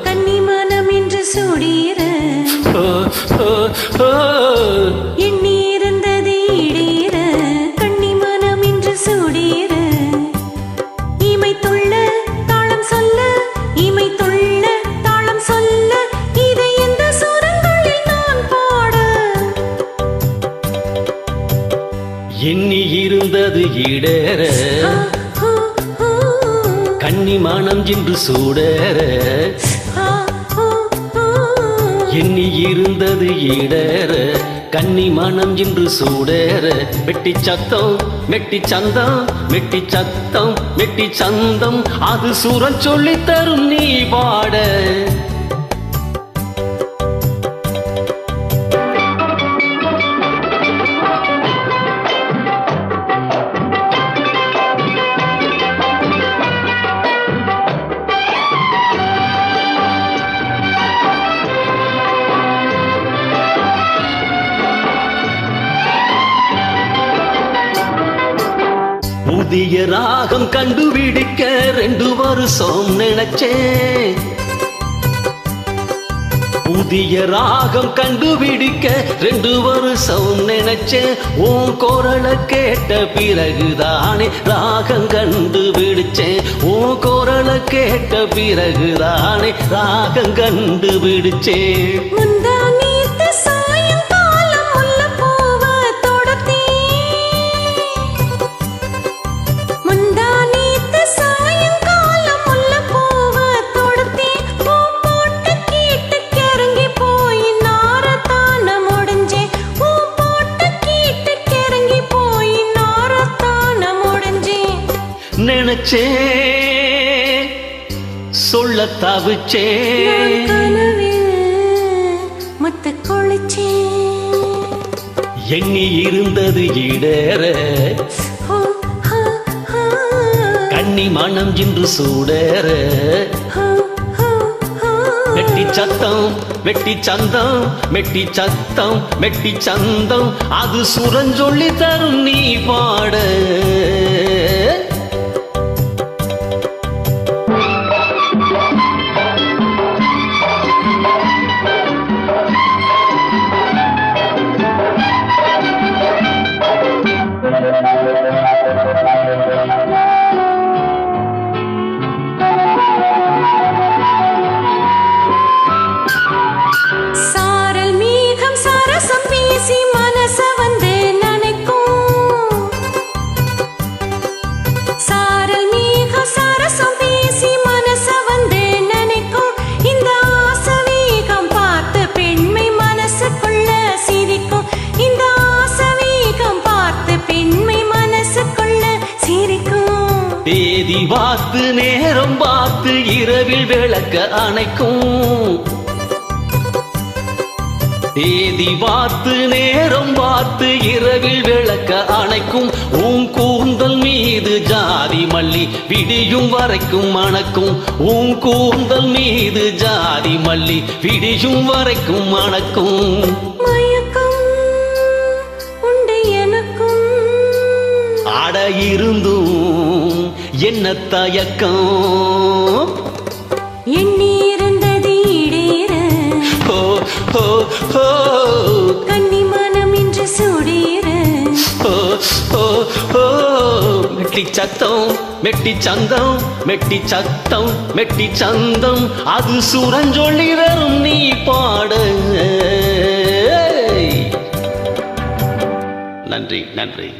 கன்னிமனம் என்று சூடீர எண்ணி இருந்தது ஈடேற கன்னிமனம் என்று சூடீர இமை துள்ள தாளம் சொல்ல இமை துள்ள தாளம் சொல்ல இதை எந்த சுரங்களில் நான் பாட எண்ணி இருந்தது ஈடேற கன்னிமனம் என்று சூடேற எண்ணி இருந்தது ஈடேற கன்னிமனம் என்று சூடேற மெட்டி சத்தம் மெட்டி சந்தம் மெட்டி சத்தம் மெட்டி சந்தம் அது சூரன் சொல்லி தரும் நீ பாட புதிய ராகம் கண்டுபிடிக்க 2 வருஷம் நினைச்சேன் புதிய ராகம் கண்டுபிடிக்க 2 வருஷம் நினைச்சேன் உன் குரலை கேட்ட பிறகுதானே ராகம் கண்டுபிடிச்சேன் உன் குரலை கேட்ட பிறகுதானே ராகம் கண்டுபிடிச்சேன் நினைச்சே சொல்ல தவிச்சே மத்த கொளிச்சே எண்ணி இருந்தது ஈடேற கன்னிமனம் என்று சூடேற மெட்டி சத்தம் மெட்டி சந்தம் மெட்டி சத்தம் மெட்டி சந்தம் அது சுரஞ்சொல்லி தரும் நீ பாட சாரல் மேகம் சரசம் பேசி மனச வந்து நினைக்கும் சாரல் மேகம் சரசம் பேசி மனச வந்து நினைக்கும் இந்த ஆசவேகம் பார்த்து பெண்மை மனசுக்குள்ள சிரிக்கும் இந்த ஆசவேகம் பார்த்து பெண்மை மனசுக்குள்ள சிரிக்கும் தேதி பார்த்து நேரம் பார்த்து இரவில் விளக்க அணைக்கும் தேதி பார்த்து நேரம் பார்த்து இரவில் விளக்க அணைக்கும் உன் கூந்தல் மீது ஜாதி மல்லி விடியும் வரைக்கும் மணக்கும் உன் கூந்தல் மீது ஜாதி மல்லி விடியும் வரைக்கும் மணக்கும் மயக்கம் உண்டு எனக்கும் அட இருந்தும் என்ன தயக்கம் எண்ணி இருந்தது ஈடேற கன்னிமனம் என்று சூடேற மெட்டி சத்தம் மெட்டி சந்தம் மெட்டி சத்தம் மெட்டி சந்தம் அது சுரஞ்சொல்லி வரும் நீ பாட நன்றி நன்றி